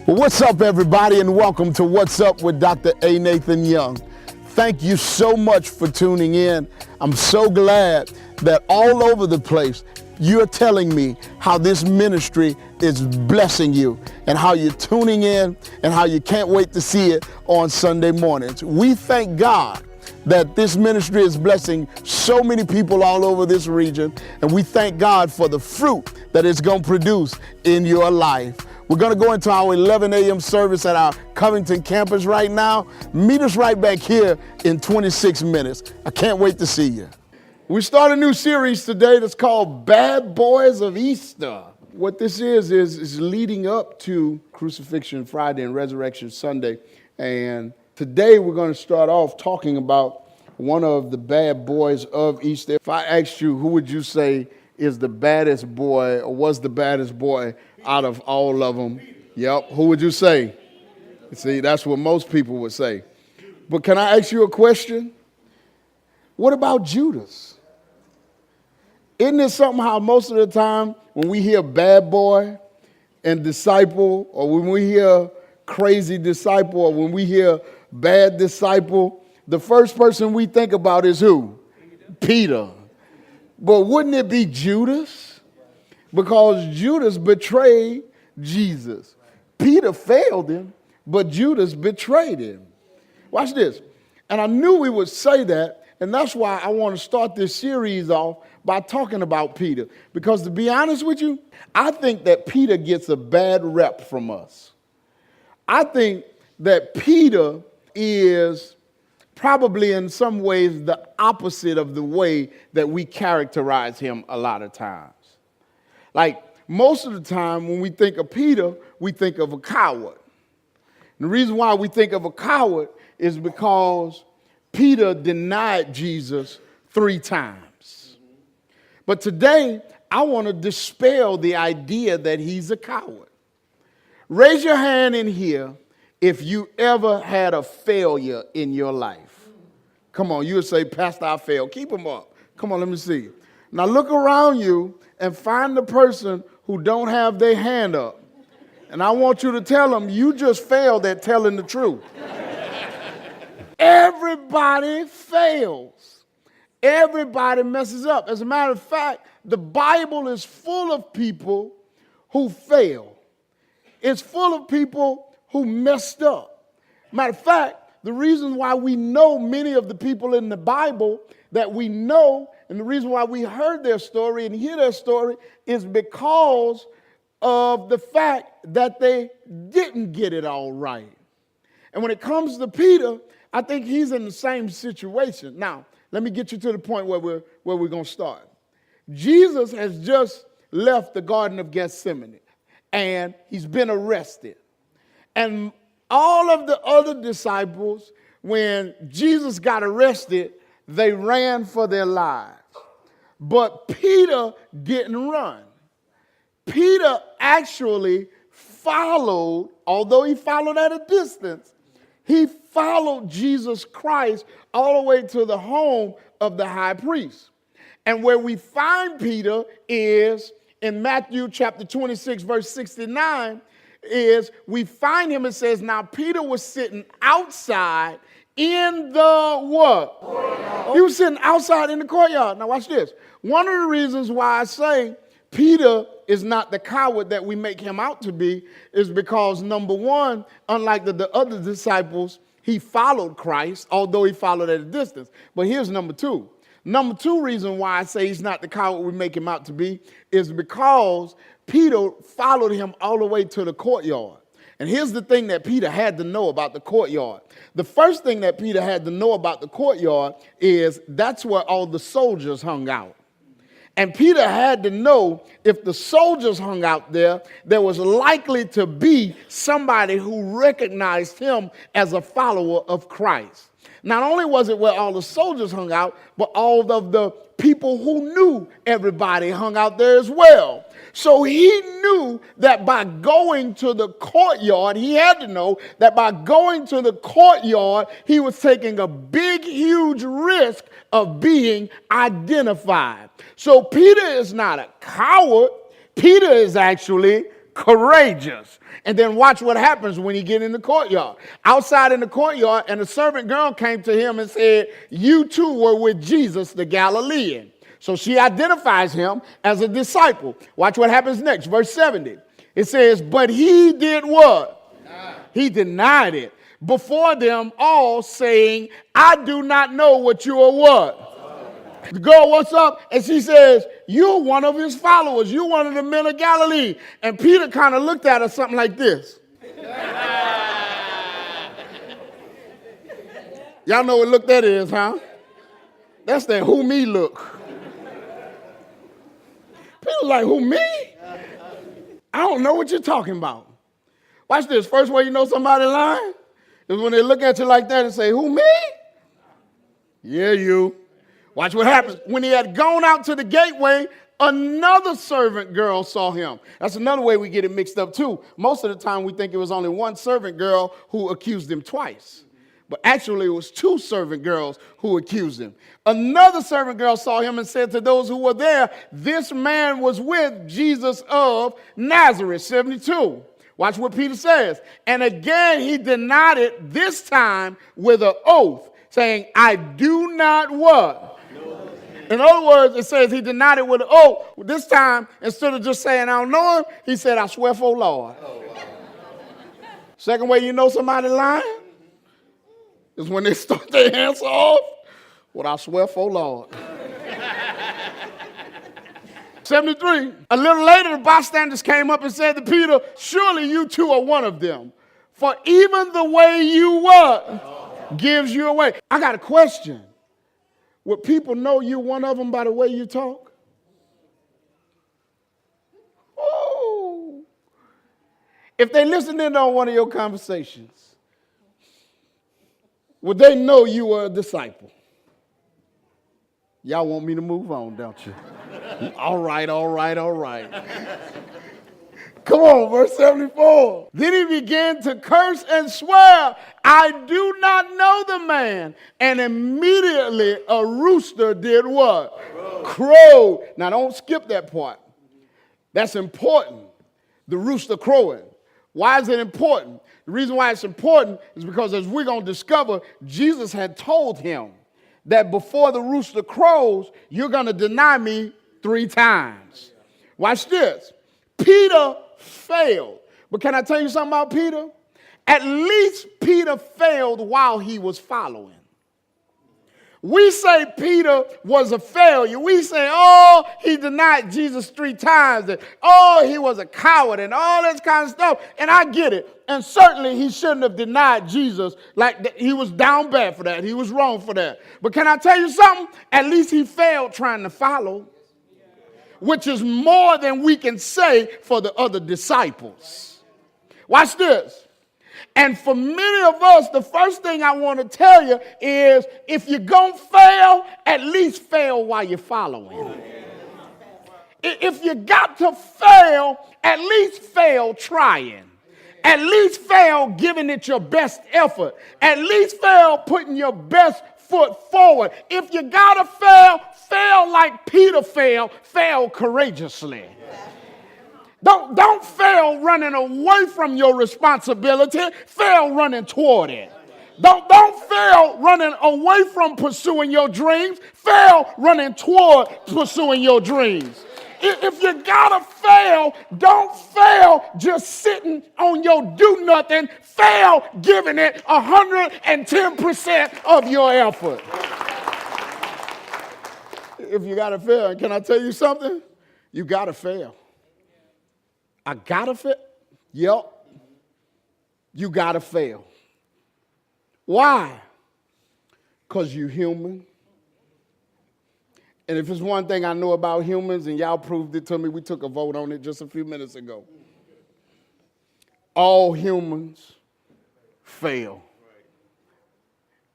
Well, what's up, everybody, and welcome to What's Up with Dr. A. Nathan Young. Thank you so much for tuning in. I'm so glad that all over the place you're telling me how this ministry is blessing you and how you're tuning in and how you can't wait to see it on Sunday mornings. We thank God that this ministry is blessing so many people all over this region, and we thank God for the fruit that it's going to produce in your life. We're going to go into our 11 a.m. service at our Covington campus right now. Meet us right back here in 26 minutes. I can't wait to see you. We start a new series today that's called Bad Boys of Easter. What this is leading up to Crucifixion Friday and Resurrection Sunday. And today we're going to start off talking about one of the bad boys of Easter. If I asked you, who would you say is the baddest boy or was the baddest boy out of all of them? Yep. Who would you say? See, that's what most people would say. But can I ask you a question? What about Judas? Isn't it something how most of the time when we hear bad boy and disciple, or when we hear crazy disciple, or when we hear bad disciple, the first person we think about is who? Peter. But wouldn't it be Judas? Because Judas betrayed Jesus. Peter failed him, but Judas betrayed him. Watch this. And I knew we would say that, and that's why I want to start this series off by talking about Peter. Because to be honest with you, I think that Peter gets a bad rep from us. I think that Peter is probably in some ways the opposite of the way that we characterize him a lot of times. Like most of the time when we think of Peter, we think of a coward. And the reason why we think of a coward is because Peter denied Jesus 3 times. But today, I want to dispel the idea that he's a coward. Raise your hand in here if you ever had a failure in your life. Come on, you would say, Pastor, I failed. Keep them up. Come on, let me see. Now look around you and find the person who don't have their hand up. And I want you to tell them you just failed at telling the truth. Everybody fails. Everybody messes up. As a matter of fact, the Bible is full of people who fail. It's full of people who messed up. Matter of fact, the reason why we know many of the people in the Bible that we know, and the reason why we heard their story and hear their story is because of the fact that they didn't get it all right. And when it comes to Peter, I think he's in the same situation. Now, let me get you to the point where we're going to start. Jesus has just left the Garden of Gethsemane, and he's been arrested. And all of the other disciples, when Jesus got arrested, they ran for their lives. But Peter didn't run. Peter actually followed, although he followed at a distance, he followed Jesus Christ all the way to the home of the high priest. And where we find Peter is in Matthew chapter 26, verse 69, is we find him, it says, now Peter was sitting outside in the what? Courtyard. He was sitting outside in the courtyard. Now watch this. One of the reasons why I say Peter is not the coward that we make him out to be is because, number one, unlike the other disciples, he followed Christ, although he followed at a distance. But here's number two. Number two reason why I say he's not the coward we make him out to be is because Peter followed him all the way to the courtyard. And here's the thing that Peter had to know about the courtyard. The first thing that Peter had to know about the courtyard is that's where all the soldiers hung out. And Peter had to know if the soldiers hung out there, there was likely to be somebody who recognized him as a follower of Christ. Not only was it where all the soldiers hung out, but all of the people who knew everybody hung out there as well. So he knew that by going to the courtyard, he had to know that by going to the courtyard, he was taking a big, huge risk of being identified. So Peter is not a coward. Peter is actually courageous. And then watch what happens when he get in the courtyard. Outside in the courtyard, and a servant girl came to him and said, you too were with Jesus the Galilean. So she identifies him as a disciple. Watch what happens next, verse 70. It says, but he did what? He denied it before them all, saying, I do not know what you are what? The girl, what's up? And she says, you're one of his followers. You're one of the men of Galilee. And Peter kind of looked at her something like this. Y'all know what look that is, huh? That's that who me look. Peter's like, who me? I don't know what you're talking about. Watch this. First way you know somebody lying is when they look at you like that and say, who, me? Yeah, you. Watch what happens. When he had gone out to the gateway, another servant girl saw him. That's another way we get it mixed up too. Most of the time we think it was only one servant girl who accused him twice. But actually it was two servant girls who accused him. Another servant girl saw him and said to those who were there, this man was with Jesus of Nazareth, 72. Watch what Peter says. And again he denied it, this time with an oath, saying, I do not what? In other words, it says he denied it with an oath. This time, instead of just saying, I don't know him, he said, I swear for Lord. Second way you know somebody lying is when they start their answer off, what I swear for Lord. 73, a little later, the bystanders came up and said to Peter, surely you too are one of them. For even the way you what? Gives you away. I got a question. Would people know you're one of them by the way you talk? Oh. If they listened in on one of your conversations, would they know you were a disciple? Y'all want me to move on, don't you? All right. Come on, verse 74. Then he began to curse and swear, I do not know the man. And immediately a rooster did what? Crowed. Now don't skip that part. That's important. The rooster crowing. Why is it important? The reason why it's important is because, as we're going to discover, Jesus had told him that before the rooster crows, you're going to deny me 3 times. Watch this. Peter failed. But can I tell you something about Peter? At least Peter failed while he was following. We say Peter was a failure. We say, oh, he denied Jesus 3 times. And, oh, he was a coward and all this kind of stuff. And I get it. And certainly he shouldn't have denied Jesus. Like he was down bad for that. He was wrong for that. But can I tell you something? At least he failed trying to follow, which is more than we can say for the other disciples. Watch this. And for many of us, the first thing I want to tell you is if you're going to fail, at least fail while you're following. If you got to fail, at least fail trying. At least fail giving it your best effort. At least fail putting your best foot forward. If you got to fail, fail like Peter failed. Fail courageously. Don't fail running away from your responsibility. Fail running toward it. Don't fail running away from pursuing your dreams. Fail running toward pursuing your dreams. If you gotta fail, don't fail just sitting on your do nothing. Fail giving it 110% of your effort. If you gotta fail, can I tell you something? You gotta fail. I gotta fail? Yep. You gotta fail. Why? Because you're human. And if it's one thing I know about humans, and y'all proved it to me, we took a vote on it just a few minutes ago. All humans fail.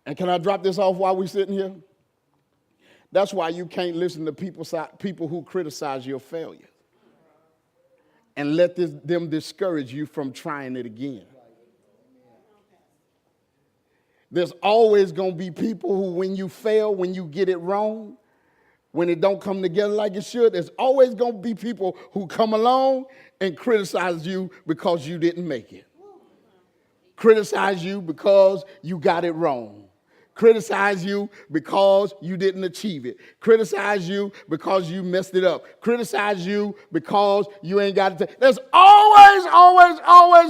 And can I drop this off while we're sitting here? That's why you can't listen to people who criticize your failure and let them discourage you from trying it again. There's always going to be people who, when you fail, when you get it wrong, when it don't come together like it should, there's always going to be people who come along and criticize you because you didn't make it. Criticize you because you got it wrong. Criticize you because you didn't achieve it. Criticize you because you messed it up. Criticize you because you ain't got it. There's always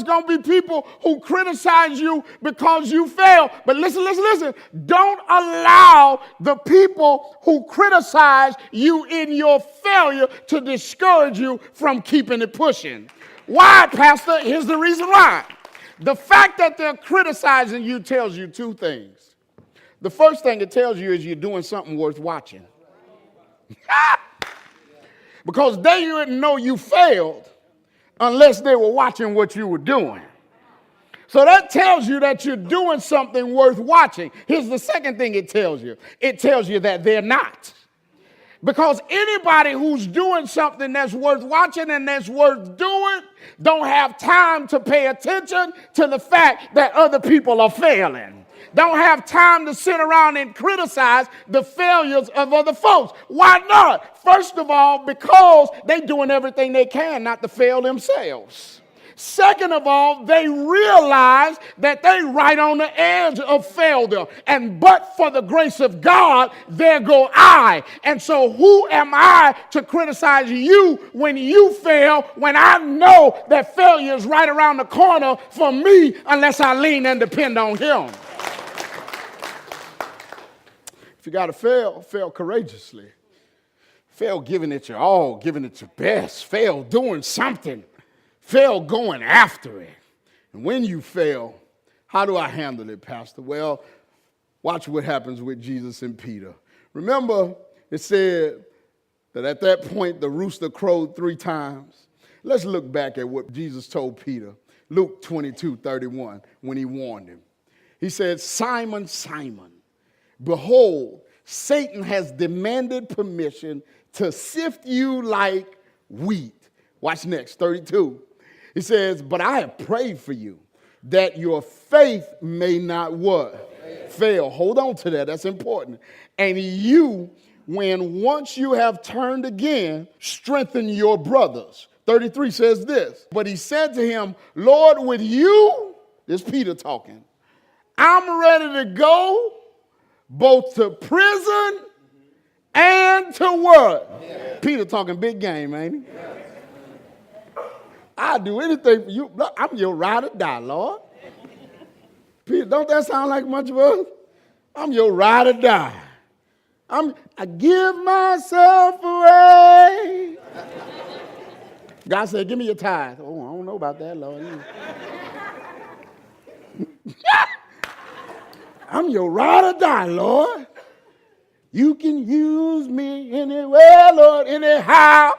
going to be people who criticize you because you fail. But listen. Don't allow the people who criticize you in your failure to discourage you from keeping it pushing. Why, Pastor? Here's the reason why. The fact that they're criticizing you tells you two things. The first thing it tells you is you're doing something worth watching. Because they didn't know you failed unless they were watching what you were doing. So that tells you that you're doing something worth watching. Here's the second thing it tells you. It tells you that they're not. Because anybody who's doing something that's worth watching and that's worth doing don't have time to pay attention to the fact that other people are failing. Don't have time to sit around and criticize the failures of other folks. Why not? First of all, because they're doing everything they can not to fail themselves. Second of all, they realize that they're right on the edge of failure. And but for the grace of God, there go I. And so who am I to criticize you when you fail, when I know that failure is right around the corner for me unless I lean and depend on him? If you got to fail courageously. Fail giving it your all, giving it your best. Fail doing something. Fail going after it. And when you fail, how do I handle it, Pastor? Well, watch what happens with Jesus and Peter. Remember, it said that at that point, the rooster crowed 3 times. Let's look back at what Jesus told Peter. Luke 22:31, when he warned him. He said, Simon, Simon, behold, Satan has demanded permission to sift you like wheat. Watch next, 32. He says, but I have prayed for you that your faith may not what? Fail. Hold on to that. That's important. And you, when once you have turned again, strengthen your brothers. 33 says this. But he said to him, Lord, with you, this is Peter talking, I'm ready to go both to prison and to what? Yeah. Peter talking big game, ain't he? Yeah. I'll do anything for you. I'm your ride or die, Lord. Peter, don't that sound like much of us? I'm your ride or die. I give myself away. God said, give me your tithe. Oh, I don't know about that, Lord. I'm your ride or die, Lord. You can use me anywhere, Lord, anyhow.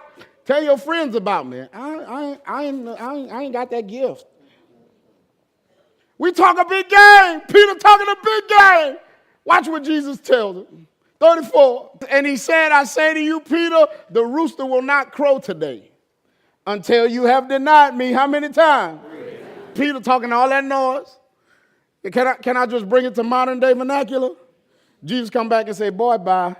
Tell your friends about me. I ain't got that gift. We talk a big game. Peter talking a big game. Watch what Jesus tells him. 34. And he said, I say to you, Peter, the rooster will not crow today until you have denied me. How many times? 3. Peter talking all that noise. Can I just bring it to modern day vernacular? Jesus come back and say, boy, bye.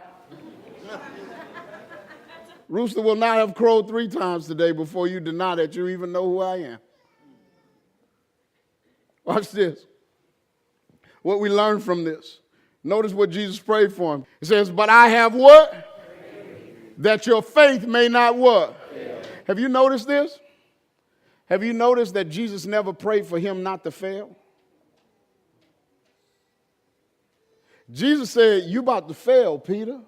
Rooster will not have crowed 3 times today before you deny that you even know who I am. Watch this. What we learn from this. Notice what Jesus prayed for him. It says, but I have what? That your faith may not what? Fail. Have you noticed this? Have you noticed that Jesus never prayed for him not to fail? Jesus said, you about to fail, Peter.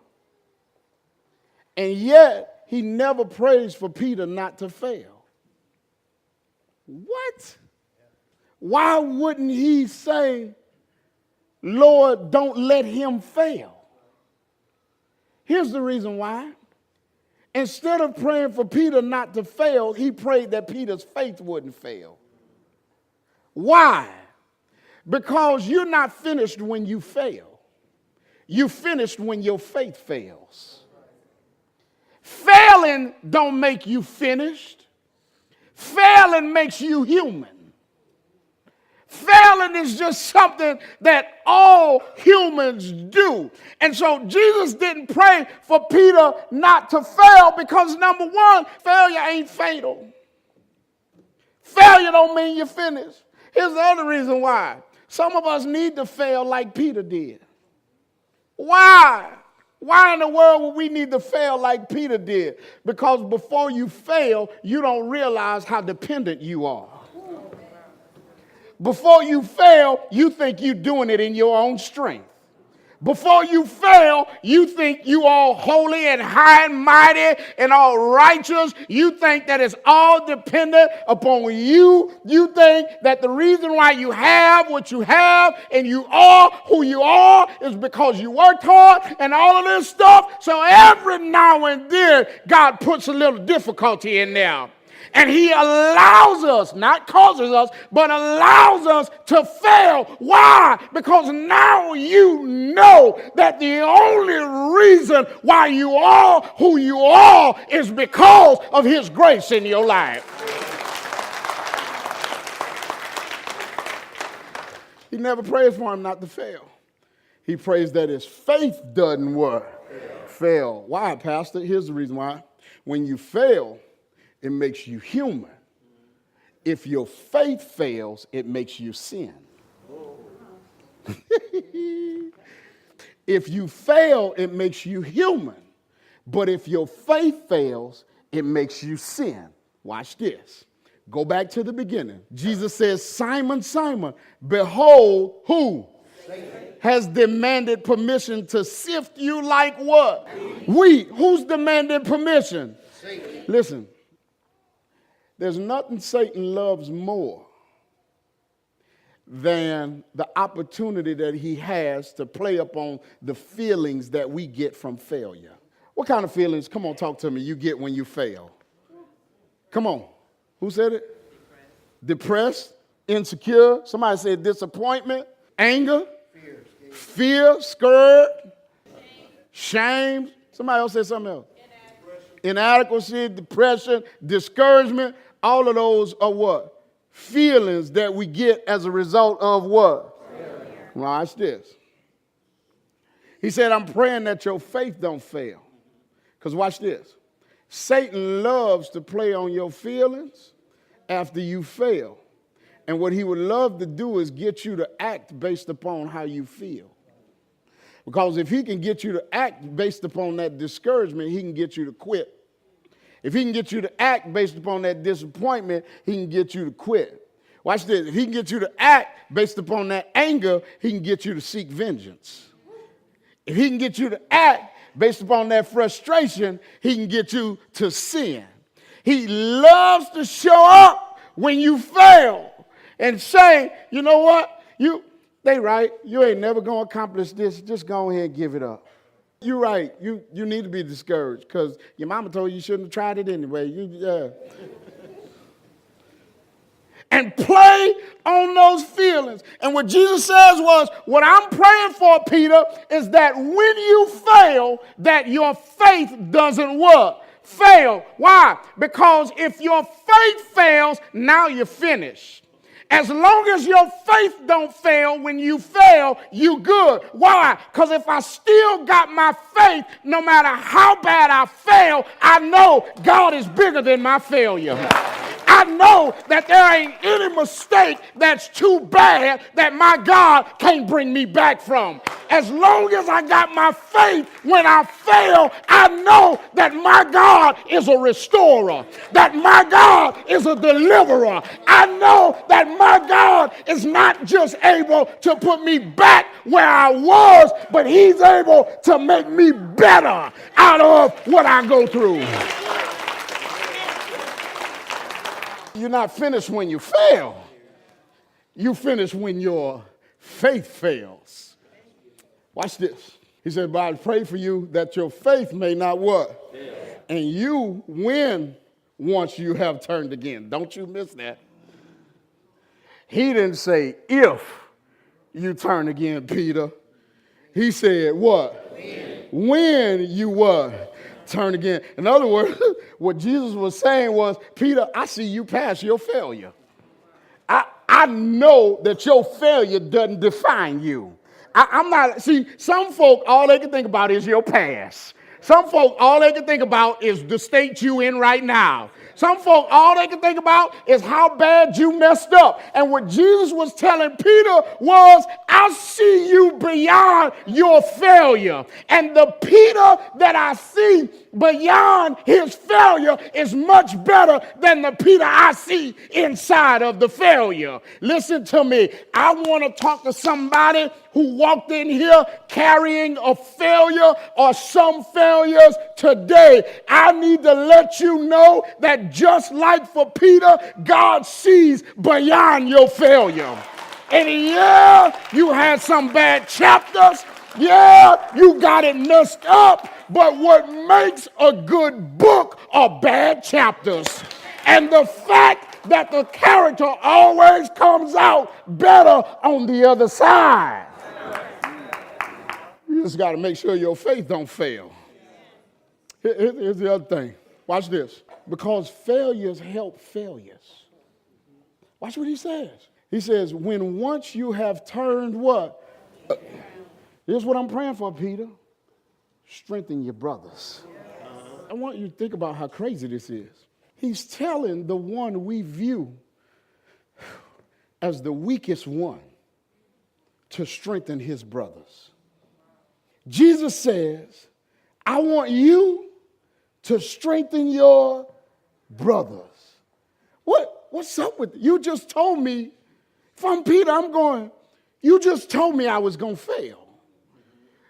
And yet, he never prays for Peter not to fail. What? Why wouldn't he say, Lord, don't let him fail? Here's the reason why. Instead of praying for Peter not to fail, he prayed that Peter's faith wouldn't fail. Why? Because you're not finished when you fail. You're finished when your faith fails. Failing don't make you finished. Failing makes you human. Failing is just something that all humans do. And so Jesus didn't pray for Peter not to fail because, number one, failure ain't fatal. Failure don't mean you're finished. Here's the other reason why. Some of us need to fail like Peter did. Why? Why in the world would we need to fail like Peter did? Because before you fail, you don't realize how dependent you are. Before you fail, you think you're doing it in your own strength. Before you fail, you think you all holy and high and mighty and all righteous. You think that it's all dependent upon you. You think that the reason why you have what you have and you are who you are is because you worked hard and all of this stuff. So every now and then, God puts a little difficulty in there. And he allows us, not causes us, but allows us to fail. Why? Because now you know that the only reason why you are who you are is because of his grace in your life. He never prays for him not to fail. He prays that his faith doesn't what? Fail. Why, Pastor? Here's the reason why. When you fail, it makes you human. If your faith fails, it makes you sin. If you fail, it makes you human. But if your faith fails, it makes you sin. Watch this. Go back to the beginning. Jesus says, Simon, Simon, behold, who? Satan has demanded permission to sift you like what? Wheat. Who's demanded permission? Satan. Listen. There's nothing Satan loves more than the opportunity that he has to play upon the feelings that we get from failure. What kind of feelings, come on, talk to me, you get when you fail? Come on. Who said it? Depressed, insecure. Somebody said disappointment, anger, fear, scared, shame. Somebody else said something else. Inadequacy, depression, discouragement. All of those are what? Feelings that we get as a result of what? Failure. Watch this. He said, I'm praying that your faith don't fail. Because watch this. Satan loves to play on your feelings after you fail. And what he would love to do is get you to act based upon how you feel. Because if he can get you to act based upon that discouragement, he can get you to quit. If he can get you to act based upon that disappointment, he can get you to quit. Watch this. If he can get you to act based upon that anger, he can get you to seek vengeance. If he can get you to act based upon that frustration, he can get you to sin. He loves to show up when you fail and say, you know what? They right. You ain't never going to accomplish this. Just go ahead and give it up. You're right. You need to be discouraged because your mama told you shouldn't have tried it anyway. And play on those feelings. And what Jesus says was, what I'm praying for, Peter, is that when you fail, that your faith doesn't what? Fail. Why? Because if your faith fails, now you're finished. As long as your faith don't fail, when you fail, you good. Why? Because if I still got my faith, no matter how bad I fail, I know God is bigger than my failure. I know that there ain't any mistake that's too bad that my God can't bring me back from. As long as I got my faith, when I fail, I know that my God is a restorer, that my God is a deliverer. I know that my God is not just able to put me back where I was, but he's able to make me better out of what I go through. You're not finished when you fail. You finish when your faith fails. Watch this. He said, but I pray for you that your faith may not what? Yeah. And you win once you have turned again. Don't you miss that. He didn't say if you turn again, Peter. He said what? When you what? Turn again. In other words, what Jesus was saying was, Peter, I see you past your failure. I I know that your failure doesn't define you. I'm not, see, some folk, all they can think about is your past. Some folk, all they can think about is the state you in right now. Some folk, all they can think about is how bad you messed up. And what Jesus was telling Peter was, I see you beyond your failure. And the Peter that I see beyond his failure is much better than the Peter I see inside of the failure. Listen to me. I want to talk to somebody who walked in here carrying a failure or some failures today. I need to let you know that just like for Peter, God sees beyond your failure. And yeah, you had some bad chapters. Yeah, you got it messed up. But what makes a good book are bad chapters. And the fact that the character always comes out better on the other side. You just got to make sure your faith don't fail. Here's the other thing. Watch this. Because failures help failures. Watch what he says. He says, when once you have turned what? Here's what I'm praying for, Peter. Strengthen your brothers. I want you to think about how crazy this is. He's telling the one we view as the weakest one to strengthen his brothers. Jesus says, I want you to strengthen your brothers. What's up with you? Just told me, if I'm Peter, I'm going, you just told me I was going to fail.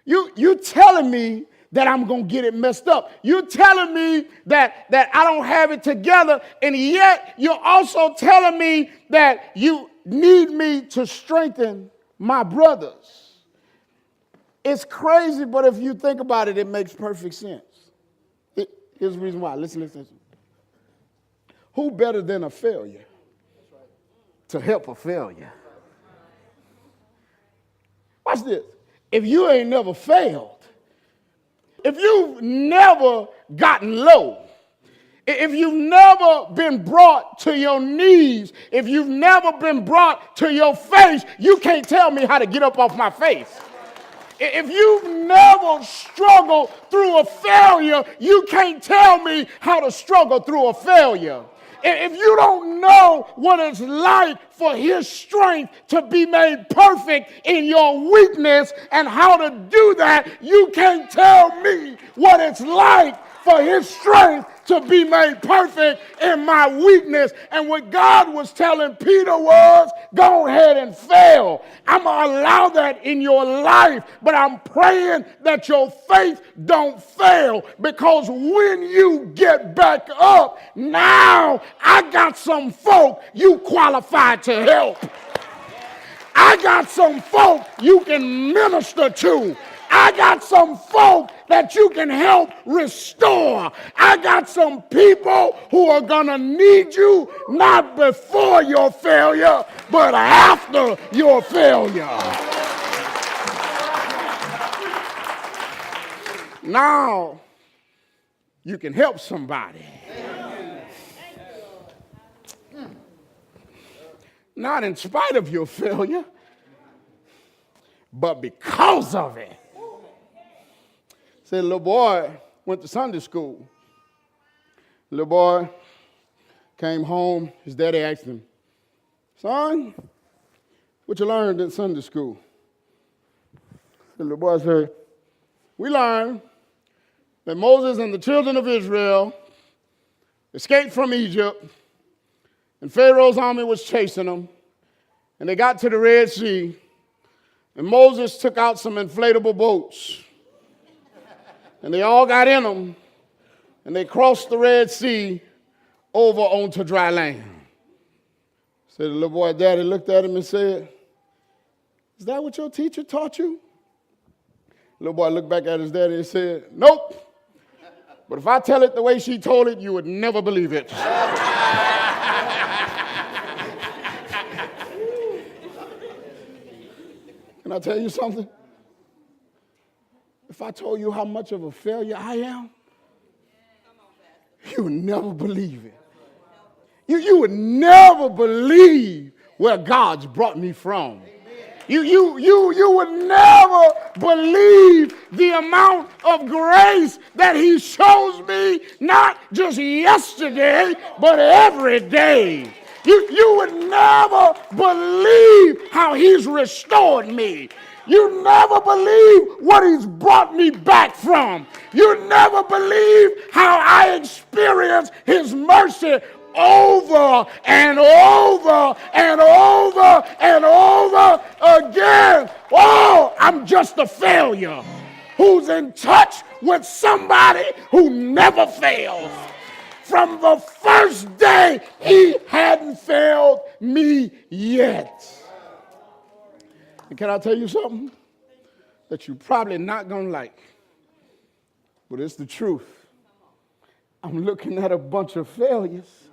You're telling me that I'm going to get it messed up. You're telling me that I don't have it together, and yet you're also telling me that you need me to strengthen my brothers. It's crazy, but if you think about it, it makes perfect sense. Here's the reason why. Listen. Who better than a failure to help a failure? Watch this. If you ain't never failed, if you've never gotten low, if you've never been brought to your knees, if you've never been brought to your face, you can't tell me how to get up off my face. If you've never struggled through a failure, you can't tell me how to struggle through a failure. If you don't know what it's like for his strength to be made perfect in your weakness and how to do that, you can't tell me what it's like for his strength to be made perfect in my weakness. And what God was telling Peter was, go ahead and fail. I'm going to allow that in your life, but I'm praying that your faith don't fail, because when you get back up, now I got some folk you qualified to help. I got some folk you can minister to. I got some folk that you can help restore. I got some people who are going to need you not before your failure, but after your failure. Now you can help somebody. Not in spite of your failure, but because of it. Said a little boy went to Sunday school. Little boy came home. His daddy asked him, son, what you learned in Sunday school? The little boy said, we learned that Moses and the children of Israel escaped from Egypt, and Pharaoh's army was chasing them, and they got to the Red Sea, and Moses took out some inflatable boats. And they all got in them, and they crossed the Red Sea over onto dry land. So the little boy daddy looked at him and said, is that what your teacher taught you? The little boy looked back at his daddy and said, nope. But if I tell it the way she told it, you would never believe it. Can I tell you something? If I told you how much of a failure I am, you would never believe it. You would never believe where God's brought me from. You would never believe the amount of grace that he shows me, not just yesterday, but every day. You would never believe how he's restored me. You never believe what he's brought me back from. You never believe how I experience his mercy over and over and over and over again. Oh, I'm just a failure who's in touch with somebody who never fails. From the first day, he hadn't failed me yet. And can I tell you something that you're probably not going to like? But it's the truth. I'm looking at a bunch of failures.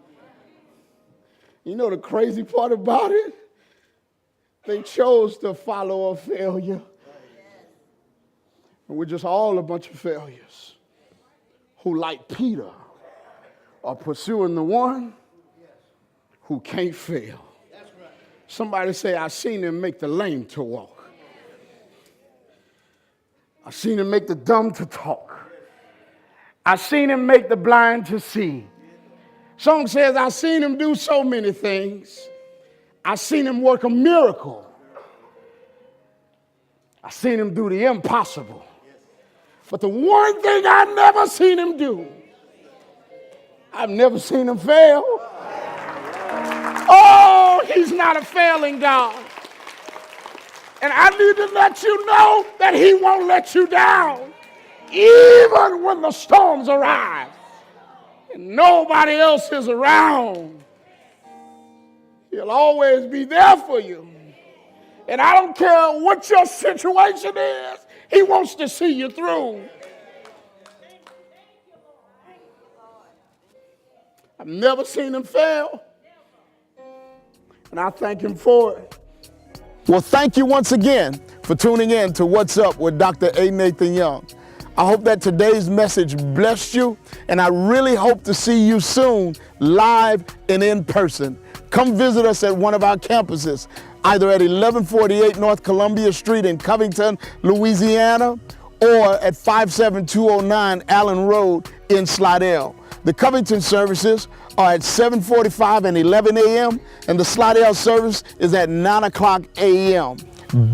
You know the crazy part about it? They chose to follow a failure. And we're just all a bunch of failures who, like Peter, are pursuing the one who can't fail. Somebody say, I seen him make the lame to walk. I seen him make the dumb to talk. I seen him make the blind to see. Song says, I seen him do so many things. I seen him work a miracle. I seen him do the impossible. But the one thing I never seen him do, I've never seen him fail. Oh, he's not a failing God. And I need to let you know that he won't let you down, even when the storms arrive and nobody else is around. He'll always be there for you. And I don't care what your situation is, he wants to see you through. I've never seen him fail, and I thank him for it. Well, thank you once again for tuning in to What's Up with Dr. A. Nathan Young. I hope that today's message blessed you, and I really hope to see you soon, live and in person. Come visit us at one of our campuses, either at 1148 North Columbia Street in Covington, Louisiana, or at 57209 Allen Road in Slidell. The Covington services are at 7:45 and 11 a.m., and the Slidell service is at 9 o'clock a.m.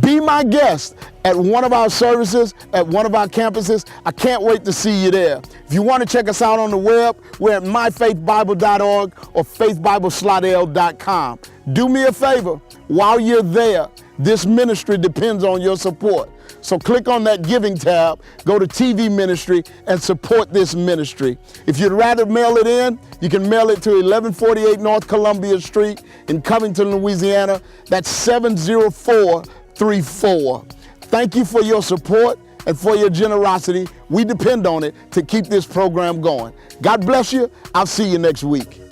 Be my guest at one of our services, at one of our campuses. I can't wait to see you there. If you want to check us out on the web, we're at myfaithbible.org or faithbibleslidell.com. Do me a favor, while you're there, this ministry depends on your support. So click on that giving tab, go to TV ministry, and support this ministry. If you'd rather mail it in, you can mail it to 1148 North Columbia Street in Covington, Louisiana. That's 70434. Thank you for your support and for your generosity. We depend on it to keep this program going. God bless you. I'll see you next week.